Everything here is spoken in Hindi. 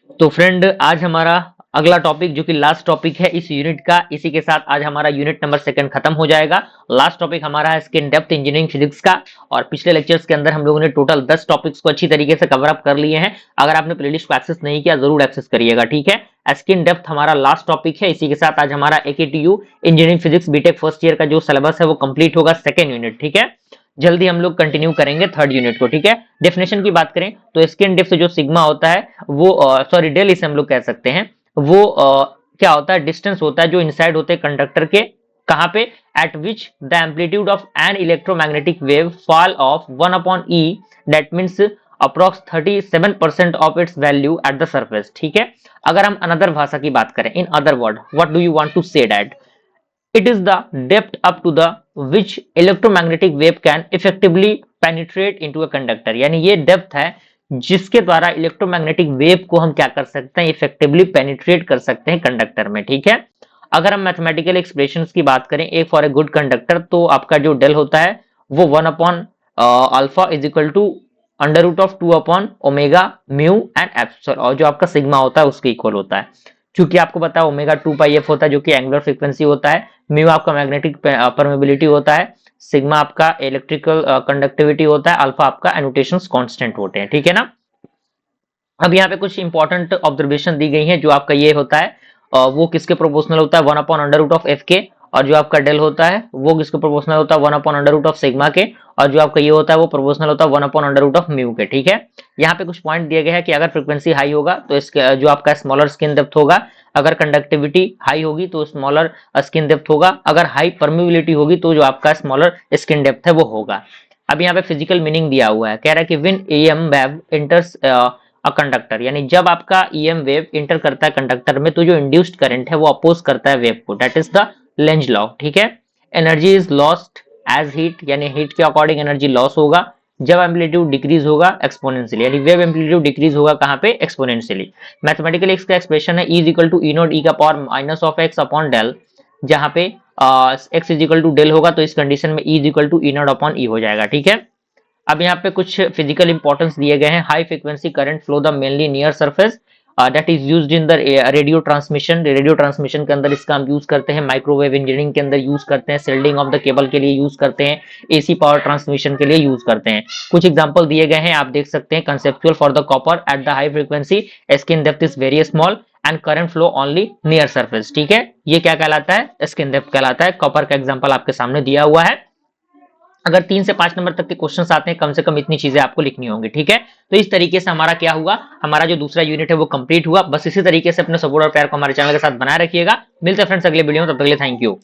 तो फ्रेंड आज हमारा अगला टॉपिक जो कि लास्ट टॉपिक है इस यूनिट का, इसी के साथ आज हमारा यूनिट नंबर सेकंड खत्म हो जाएगा। लास्ट टॉपिक हमारा है स्किन डेप्थ इंजीनियरिंग फिजिक्स का। और पिछले लेक्चर्स के अंदर हम लोगों ने टोटल 10 टॉपिक्स को अच्छी तरीके से कवर अप कर लिए हैं। अगर आपने प्लेलिस्ट को एक्सेस नहीं किया जरूर एक्सेस करिएगा, ठीक है। स्किन डेप्थ हमारा लास्ट टॉपिक है। इसी के साथ आज हमारा AKTU engineering physics B Tech first year का जो सिलेबस है वो कंप्लीट होगा, सेकंड यूनिट, ठीक है। जल्दी हम लोग कंटिन्यू करेंगे थर्ड यूनिट को, ठीक है। डेफिनेशन की बात करें तो स्किन डेप्थ जो सिग्मा होता है वो सॉरी डेल इसे हम लोग कह सकते हैं। वो क्या होता है, डिस्टेंस होता है जो इनसाइड होते हैं कंडक्टर के, कहां पे, at which the amplitude of an electromagnetic wave fall off 1/E, that means approx 37% of its value at the surface, ठीक है। अगर हम अनदर भाषा की बात करें, in other word what do you want to say that it is the depth up to the which electromagnetic wave can effectively penetrate into a conductor, यानी ये डेप्थ है जिसके द्वारा इलेक्ट्रोमैग्नेटिक वेव को हम क्या कर सकते हैं, इफेक्टिवली पेनिट्रेट कर सकते हैं कंडक्टर में, ठीक है। अगर हम मैथमेटिकल एक्सप्रेशंस की बात करें a for a good conductor, तो आपका जो डेल होता है वो 1/अल्फा इज इक्वल टू √2/ओमेगा म्यू एंड एफ, और जो आपका सिग्मा होता है उसके इक्वल होता है। क्योंकि आपको पता है ओमेगा 2πf होता है जो कि एंगुलर फ्रीक्वेंसी होता है, म्यू आपका मैग्नेटिक परमेबिलिटी होता है, सिग्मा आपका इलेक्ट्रिकल कंडक्टिविटी होता है, अल्फा आपका एनोटेशंस कांस्टेंट होते हैं, ठीक है ना। अब यहाँ पे कुछ इंपॉर्टेंट ऑब्जर्वेशन दी गई है। जो आपका ये होता है वो किसके प्रोपोर्शनल होता है, 1/√f के। और जो आपका डेल होता है वो किसके प्रोपोर्शनल होता है, 1/√ऑफ सिग्मा के। और जो आपका ये होता है वो प्रोपोर्शनल होता है 1/√ऑफ म्यू के, ठीक है। यहाँ पे कुछ पॉइंट दिए गए हैं कि अगर फ्रीक्वेंसी हाई होगा तो इसके जो आपका स्मॉलर स्किन डेप्थ होगा, अगर कंडक्टिविटी हाई होगी तो स्मॉलर स्किन डेप्थ होगा, अगर हाई परमिबिलिटी होगी तो जो आपका स्मॉलर स्किन डेप्थ है वो होगा। अब यहाँ पे फिजिकल मीनिंग दिया हुआ है, कह रहा है कि when EM wave enters conductor, यानी जब आपका EM वेव इंटर करता है कंडक्टर में तो जो इंड्यूस्ड करंट है वो अपोज करता है वेव को, that is the Lenz law, ठीक है। Energy is lost as heat, यानी हीट के अकॉर्डिंग एनर्जी लॉस होगा जब एम्पलीट्यूड डिक्रीज होगा एक्सपोनेंशियली, यानी वेव एम्पलीट्यूड डिक्रीज होगा कहां पे, एक्सपोनेंशियली। मैथमेटिकली इसका एक्सप्रेशन है E is equal to E0 e का power minus of x upon del, जहां पे x is equal to del होगा तो इस कंडीशन में E is equal to E0 upon E हो जाएगा, ठीक है। अब यहाँ पे कुछ फिजिकल इंपॉर्टेंस दिए गए हैं। High frequency current flow the mainly near surface, that is used in the radio transmission. Radio transmission के अंदर इसका हम यूज करते हैं, माइक्रोवेव इंजीनियरिंग के अंदर यूज करते हैं, शिल्डिंग ऑफ द केबल के लिए यूज करते हैं, AC पावर ट्रांसमिशन के लिए यूज करते हैं। कुछ एग्जांपल दिए गए हैं, आप देख सकते हैं। Conceptual for the copper at the high frequency skin depth is very small and current flow only near surface, ठीक है। ये क्या कहलाता है, स्किन डेप्थ कहलाता है। कॉपर का एग्जांपल आपके सामने दिया हुआ है। अगर 3 से 5 नंबर तक के क्वेश्चंस आते हैं कम से कम इतनी चीजें आपको लिखनी होंगी, ठीक है। तो इस तरीके से हमारा क्या हुआ, हमारा जो दूसरा यूनिट है वो कंप्लीट हुआ। बस इसी तरीके से अपने सपोर्ट और प्यार को हमारे चैनल के साथ बनाए रखिएगा। मिलते हैं फ्रेंड्स अगले वीडियो में, तब तक के लिए थैंक यू।